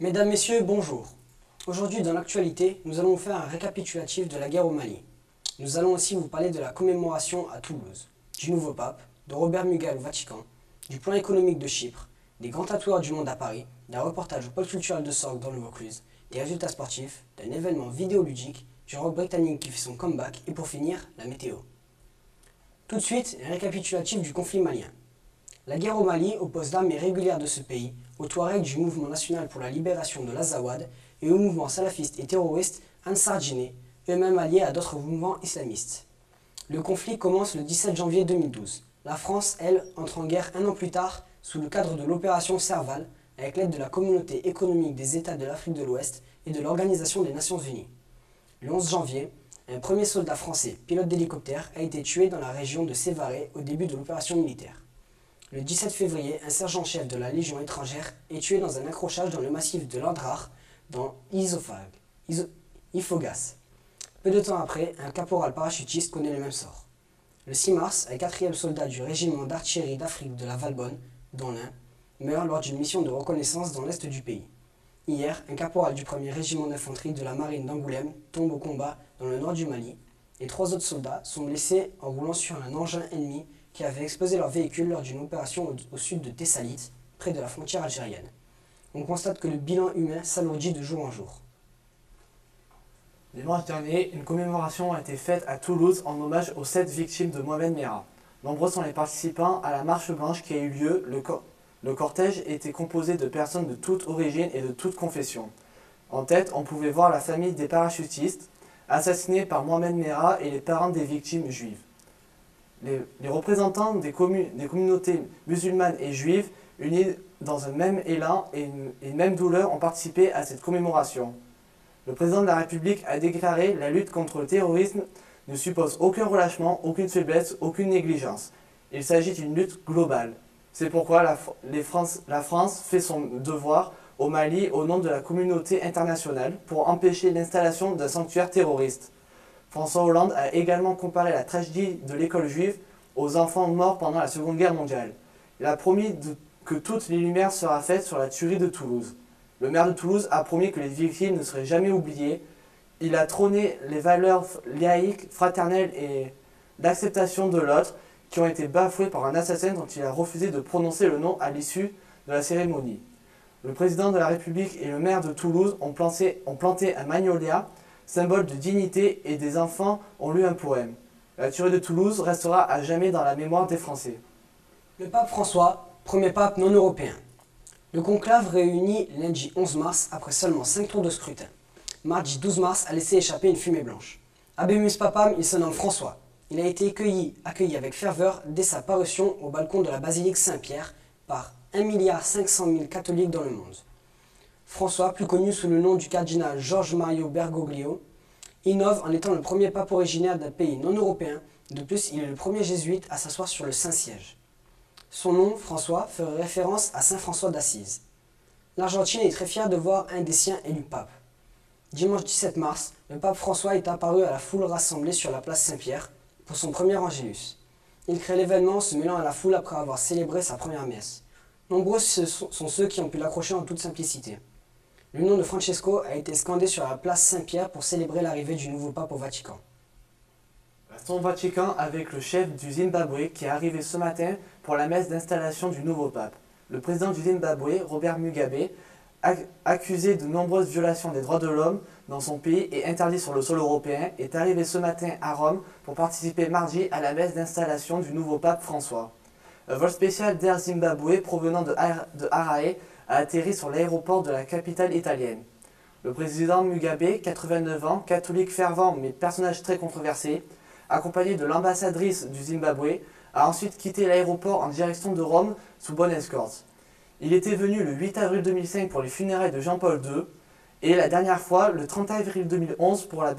Mesdames, Messieurs, bonjour. Aujourd'hui, dans l'actualité, nous allons vous faire un récapitulatif de la guerre au Mali. Nous allons aussi vous parler de la commémoration à Toulouse, du nouveau pape, de Robert Mugabe au Vatican, du plan économique de Chypre, des grands tatoueurs du monde à Paris, d'un reportage au pôle culturel de Sorgue dans le Vaucluse, des résultats sportifs, d'un événement vidéoludique, du rock britannique qui fait son comeback et pour finir, la météo. Tout de suite, un récapitulatif du conflit malien. La guerre au Mali oppose l'armée régulière de ce pays aux Touaregs du Mouvement national pour la libération de l'Azawad et au mouvement salafiste et terroriste Ansar Dine, eux-mêmes alliés à d'autres mouvements islamistes. Le conflit commence le 17 janvier 2012. La France, elle, entre en guerre un an plus tard sous le cadre de l'opération Serval avec l'aide de la Communauté économique des États de l'Afrique de l'Ouest et de l'Organisation des Nations Unies. Le 11 janvier, un premier soldat français, pilote d'hélicoptère, a été tué dans la région de Sévaré au début de l'opération militaire. Le 17 février, un sergent-chef de la Légion étrangère est tué dans un accrochage dans le massif de l'Andrar, dans Ifogas. Peu de temps après, un caporal parachutiste connaît le même sort. Le 6 mars, un 4e soldat du régiment d'artillerie d'Afrique de la Valbonne, dans l'Ain, meurt lors d'une mission de reconnaissance dans l'est du pays. Hier, un caporal du 1er régiment d'infanterie de la marine d'Angoulême tombe au combat dans le nord du Mali, et 3 autres soldats sont blessés en roulant sur un engin ennemi qui avait explosé leur véhicule lors d'une opération au sud de Tessalit, près de la frontière algérienne. On constate que le bilan humain s'alourdit de jour en jour. Dimanche dernier, une commémoration a été faite à Toulouse en hommage aux 7 victimes de Mohamed Merah. Nombreux sont les participants à la marche blanche qui a eu lieu. Le cortège était composé de personnes de toute origine et de toute confession. En tête, on pouvait voir la famille des parachutistes, assassinés par Mohamed Merah, et les parents des victimes juives. Les représentants des communautés musulmanes et juives, unis dans un même élan et une même douleur, ont participé à cette commémoration. Le président de la République a déclaré « La lutte contre le terrorisme ne suppose aucun relâchement, aucune faiblesse, aucune négligence. Il s'agit d'une lutte globale. C'est pourquoi la France fait son devoir au Mali au nom de la communauté internationale pour empêcher l'installation d'un sanctuaire terroriste. » François Hollande a également comparé la tragédie de l'école juive aux enfants morts pendant la Seconde Guerre mondiale. Il a promis que toutes les lumières seraient faites sur la tuerie de Toulouse. Le maire de Toulouse a promis que les victimes ne seraient jamais oubliées. Il a trôné les valeurs laïques, fraternelles et d'acceptation de l'autre qui ont été bafouées par un assassin dont il a refusé de prononcer le nom à l'issue de la cérémonie. Le président de la République et le maire de Toulouse ont planté un magnolia, symbole de dignité, et des enfants ont lu un poème. La tuerie de Toulouse restera à jamais dans la mémoire des Français. Le pape François, premier pape non européen. Le conclave réuni lundi 11 mars après seulement 5 tours de scrutin. Mardi 12 mars a laissé échapper une fumée blanche. Habemus Papam, il se nomme François. Il a été accueilli avec ferveur dès sa parution au balcon de la basilique Saint-Pierre par 1,5 milliard catholiques dans le monde. François, plus connu sous le nom du cardinal George Mario Bergoglio, innove en étant le premier pape originaire d'un pays non européen. De plus, il est le premier jésuite à s'asseoir sur le Saint-Siège. Son nom, François, ferait référence à Saint François d'Assise. L'Argentine est très fière de voir un des siens élu pape. Dimanche 17 mars, le pape François est apparu à la foule rassemblée sur la place Saint-Pierre pour son premier Angélus. Il crée l'événement se mêlant à la foule après avoir célébré sa première messe. Nombreux sont ceux qui ont pu l'accrocher en toute simplicité. Le nom de Francesco a été scandé sur la place Saint-Pierre pour célébrer l'arrivée du nouveau pape au Vatican. Restons au Vatican avec le chef du Zimbabwe qui est arrivé ce matin pour la messe d'installation du nouveau pape. Le président du Zimbabwe, Robert Mugabe, accusé de nombreuses violations des droits de l'homme dans son pays et interdit sur le sol européen, est arrivé ce matin à Rome pour participer mardi à la messe d'installation du nouveau pape François. Un vol spécial d'Air Zimbabwe provenant de Harare a atterri sur l'aéroport de la capitale italienne. Le président Mugabe, 89 ans, catholique fervent mais personnage très controversé, accompagné de l'ambassadrice du Zimbabwe, a ensuite quitté l'aéroport en direction de Rome sous bonne escorte. Il était venu le 8 avril 2005 pour les funérailles de Jean-Paul II et la dernière fois le 30 avril 2011 pour la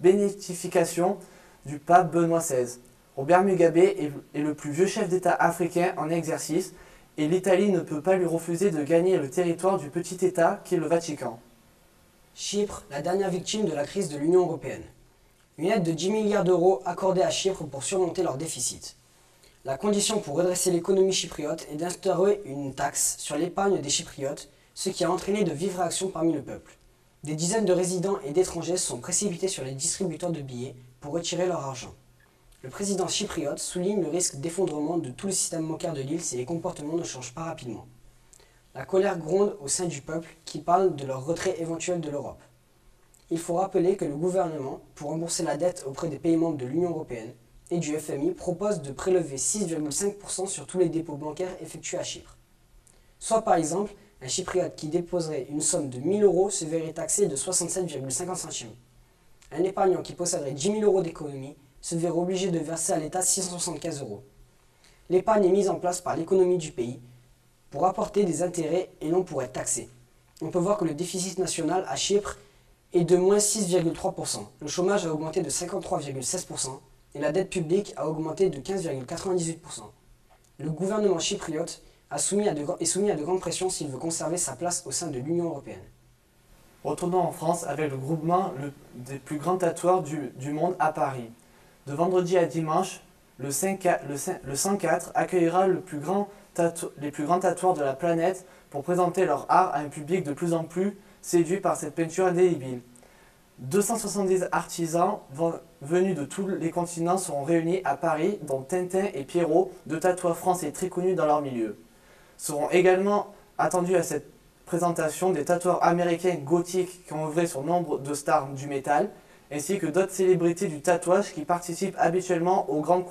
bénédiction du pape Benoît XVI. Robert Mugabe est le plus vieux chef d'État africain en exercice et l'Italie ne peut pas lui refuser de gagner le territoire du petit État qu'est le Vatican. Chypre, la dernière victime de la crise de l'Union européenne. Une aide de 10 milliards d'euros accordée à Chypre pour surmonter leur déficit. La condition pour redresser l'économie chypriote est d'instaurer une taxe sur l'épargne des Chypriotes, ce qui a entraîné de vives réactions parmi le peuple. Des dizaines de résidents et d'étrangers se sont précipités sur les distributeurs de billets pour retirer leur argent. Le président chypriote souligne le risque d'effondrement de tout le système bancaire de l'île si les comportements ne changent pas rapidement. La colère gronde au sein du peuple qui parle de leur retrait éventuel de l'Europe. Il faut rappeler que le gouvernement, pour rembourser la dette auprès des pays membres de l'Union européenne et du FMI, propose de prélever 6,5% sur tous les dépôts bancaires effectués à Chypre. Soit par exemple, un chypriote qui déposerait une somme de 1 000 € se verrait taxé de 67,50 centimes. Un épargnant qui posséderait 10 000 € d'économie se verrait obligé de verser à l'État 675 €. L'épargne est mise en place par l'économie du pays pour apporter des intérêts et non pour être taxé. On peut voir que le déficit national à Chypre est de moins 6,3%. Le chômage a augmenté de 53,16% et la dette publique a augmenté de 15,98%. Le gouvernement chypriote est soumis à de grandes pressions s'il veut conserver sa place au sein de l'Union européenne. Retournons en France avec le groupement des plus grands tatoueurs du monde à Paris. De vendredi à dimanche, le 104 accueillera les plus grands tatoueurs de la planète pour présenter leur art à un public de plus en plus séduit par cette peinture indélébile. 270 artisans venus de tous les continents seront réunis à Paris, dont Tintin et Pierrot, deux tatoueurs français très connus dans leur milieu. Seront également attendus à cette présentation des tatoueurs américains gothiques qui ont œuvré sur nombre de stars du métal, ainsi que d'autres célébrités du tatouage qui participent habituellement aux grandes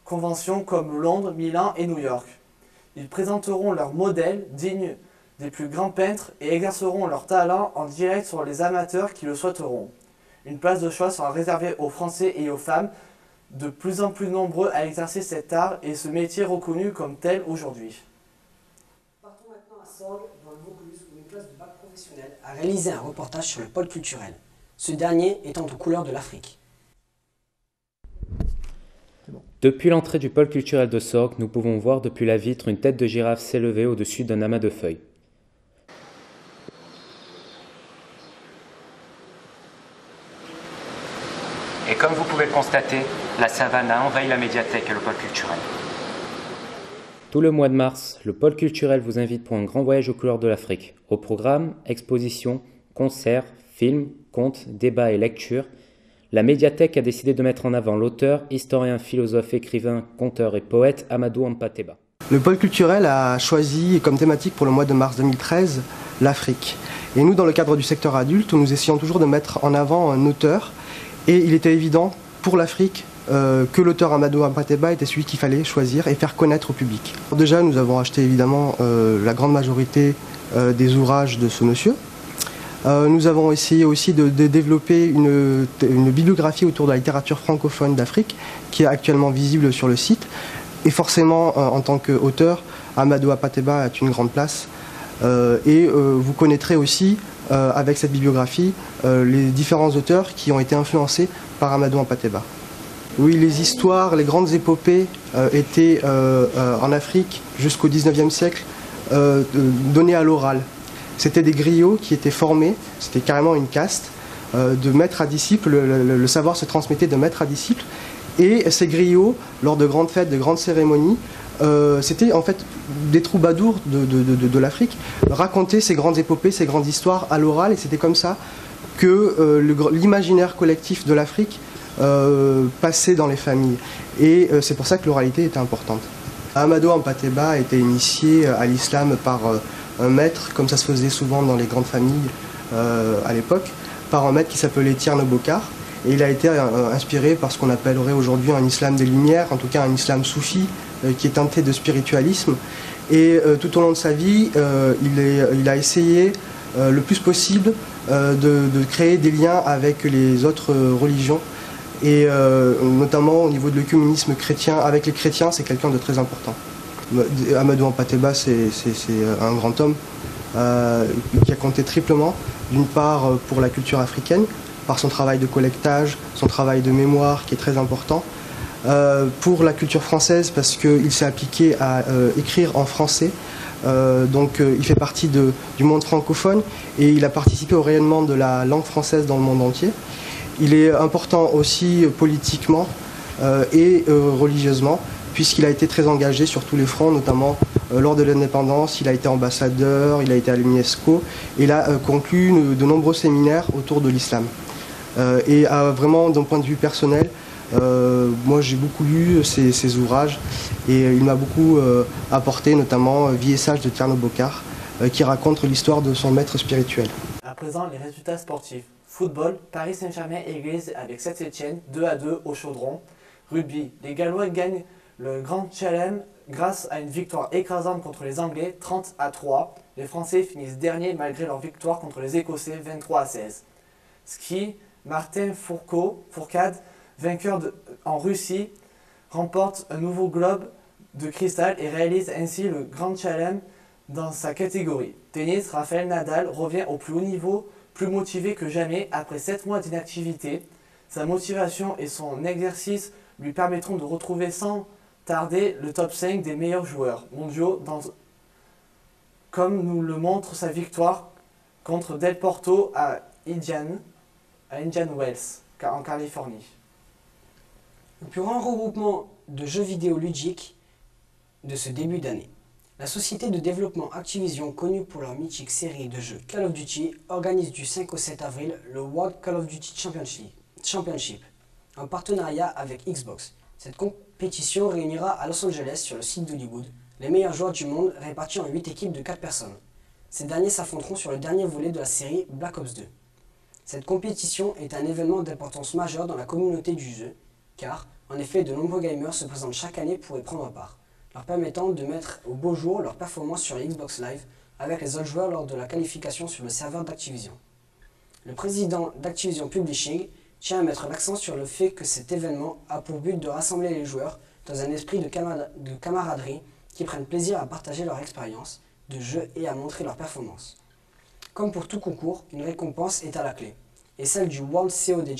conventions comme Londres, Milan et New York. Ils présenteront leurs modèles dignes des plus grands peintres et exerceront leur talent en direct sur les amateurs qui le souhaiteront. Une place de choix sera réservée aux Français et aux femmes, de plus en plus nombreux à exercer cet art et ce métier reconnu comme tel aujourd'hui. Partons maintenant à Sorgues, dans le Vaucluse, où une classe de bac professionnel a réalisé un reportage sur le pôle culturel, ce dernier étant aux couleurs de l'Afrique. Depuis l'entrée du pôle culturel de Sorgues, nous pouvons voir depuis la vitre une tête de girafe s'élever au-dessus d'un amas de feuilles. Et comme vous pouvez le constater, la savane a envahi la médiathèque et le pôle culturel. Tout le mois de mars, le pôle culturel vous invite pour un grand voyage aux couleurs de l'Afrique. Au programme, expositions, concerts, films, contes, débats et lectures. La médiathèque a décidé de mettre en avant l'auteur, historien, philosophe, écrivain, conteur et poète Amadou Hampâté-Bâ. Le pôle culturel a choisi comme thématique pour le mois de mars 2013 l'Afrique. Et nous, dans le cadre du secteur adulte, nous essayons toujours de mettre en avant un auteur. Et il était évident pour l'Afrique que l'auteur Amadou Hampâté-Bâ était celui qu'il fallait choisir et faire connaître au public. Déjà, nous avons acheté évidemment la grande majorité des ouvrages de ce monsieur. Nous avons essayé aussi de développer une bibliographie autour de la littérature francophone d'Afrique qui est actuellement visible sur le site. Et forcément, en tant qu'auteur, Amadou Hampâté-Bâ a une grande place. Vous connaîtrez aussi, avec cette bibliographie, les différents auteurs qui ont été influencés par Amadou Hampâté-Bâ. Oui, les histoires, les grandes épopées étaient en Afrique jusqu'au 19e siècle données à l'oral. C'était des griots qui étaient formés, c'était carrément une caste, de maître à disciple, le savoir se transmettait de maître à disciple. Et ces griots, lors de grandes fêtes, de grandes cérémonies, c'était en fait des troubadours de l'Afrique, racontaient ces grandes épopées, ces grandes histoires à l'oral, et c'était comme ça que l'imaginaire collectif de l'Afrique passait dans les familles. Et c'est pour ça que l'oralité était importante. Amadou Hampâté-Bâ a été initié à l'islam par un maître, comme ça se faisait souvent dans les grandes familles à l'époque, par un maître qui s'appelait Thierno Bokar. Et il a été inspiré par ce qu'on appellerait aujourd'hui un islam des Lumières, en tout cas un islam soufi, qui est teinté de spiritualisme. Et tout au long de sa vie, il a essayé le plus possible de créer des liens avec les autres religions. Et notamment au niveau de l'œcuménisme chrétien, avec les chrétiens, c'est quelqu'un de très important. Amadou Hampâté-Bâ, c'est un grand homme qui a compté triplement, d'une part pour la culture africaine, par son travail de collectage, son travail de mémoire qui est très important, pour la culture française parce qu'il s'est appliqué à écrire en français Il fait partie du monde francophone et il a participé au rayonnement de la langue française dans le monde entier. Il est important aussi politiquement et religieusement, puisqu'il a été très engagé sur tous les fronts, notamment lors de l'indépendance. Il a été ambassadeur, il a été à l'UNESCO et il a conclu de nombreux séminaires autour de l'islam. Vraiment, d'un point de vue personnel, moi j'ai beaucoup lu ses ouvrages et il m'a beaucoup apporté, notamment Vie et sage de Tierno Bokar, qui raconte l'histoire de son maître spirituel. À présent, les résultats sportifs. Football, Paris Saint-Germain égalise avec Saint-Etienne 2-2 au Chaudron. Rugby, les Gallois gagnent le Grand Chelem grâce à une victoire écrasante contre les Anglais 30-3. Les Français finissent derniers malgré leur victoire contre les Écossais 23-16. Ski, Martin Fourcade, vainqueur en Russie, remporte un nouveau globe de cristal et réalise ainsi le Grand Chelem dans sa catégorie. Tennis, Rafael Nadal revient au plus haut niveau, plus motivé que jamais après 7 mois d'inactivité. Sa motivation et son exercice lui permettront de retrouver sans tarder le top 5 des meilleurs joueurs mondiaux, comme nous le montre sa victoire contre Del Porto à Indian Wells, en Californie. Le plus grand regroupement de jeux vidéo ludiques de ce début d'année. La société de développement Activision, connue pour leur mythique série de jeux Call of Duty, organise du 5 au 7 avril le World Call of Duty Championship en partenariat avec Xbox. Cette compétition réunira à Los Angeles, sur le site d'Hollywood, les meilleurs joueurs du monde répartis en 8 équipes de 4 personnes. Ces derniers s'affronteront sur le dernier volet de la série Black Ops 2. Cette compétition est un événement d'importance majeure dans la communauté du jeu, car, en effet, de nombreux gamers se présentent chaque année pour y prendre part, leur permettant de mettre au beau jour leur performance sur les Xbox Live avec les autres joueurs lors de la qualification sur le serveur d'Activision. Le président d'Activision Publishing tient à mettre l'accent sur le fait que cet événement a pour but de rassembler les joueurs dans un esprit de camaraderie qui prennent plaisir à partager leur expérience de jeu et à montrer leur performance. Comme pour tout concours, une récompense est à la clé, et celle du World COD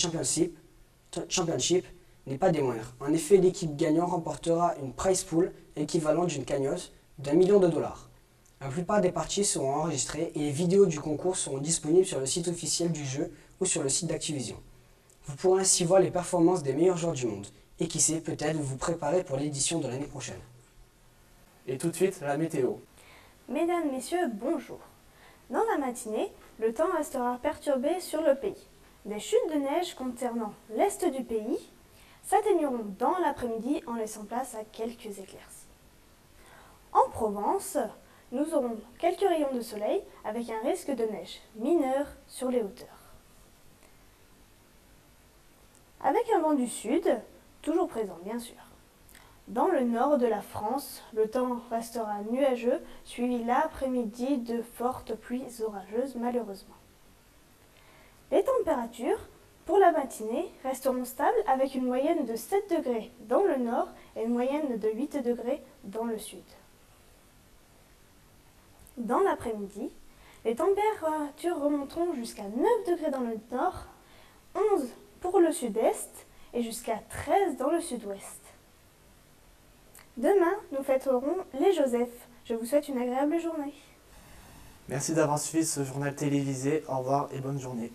Championship n'est pas des moindres. En effet, l'équipe gagnante remportera une prize pool équivalente d'une cagnotte d'1 million de dollars. La plupart des parties seront enregistrées et les vidéos du concours seront disponibles sur le site officiel du jeu ou sur le site d'Activision. Vous pourrez ainsi voir les performances des meilleurs joueurs du monde et qui sait, peut-être vous préparer pour l'édition de l'année prochaine. Et tout de suite, la météo. Mesdames, Messieurs, bonjour. Dans la matinée, le temps restera perturbé sur le pays. Des chutes de neige concernant l'est du pays s'atténueront dans l'après-midi en laissant place à quelques éclaircies. En Provence, nous aurons quelques rayons de soleil avec un risque de neige mineur sur les hauteurs. Avec un vent du sud, toujours présent bien sûr. Dans le nord de la France, le temps restera nuageux, suivi l'après-midi de fortes pluies orageuses malheureusement. Les températures, pour la matinée, resteront stables avec une moyenne de 7 degrés dans le nord et une moyenne de 8 degrés dans le sud. Dans l'après-midi, les températures remonteront jusqu'à 9 degrés dans le nord, 11 pour le sud-est et jusqu'à 13 dans le sud-ouest. Demain, nous fêterons les Joseph. Je vous souhaite une agréable journée. Merci d'avoir suivi ce journal télévisé. Au revoir et bonne journée.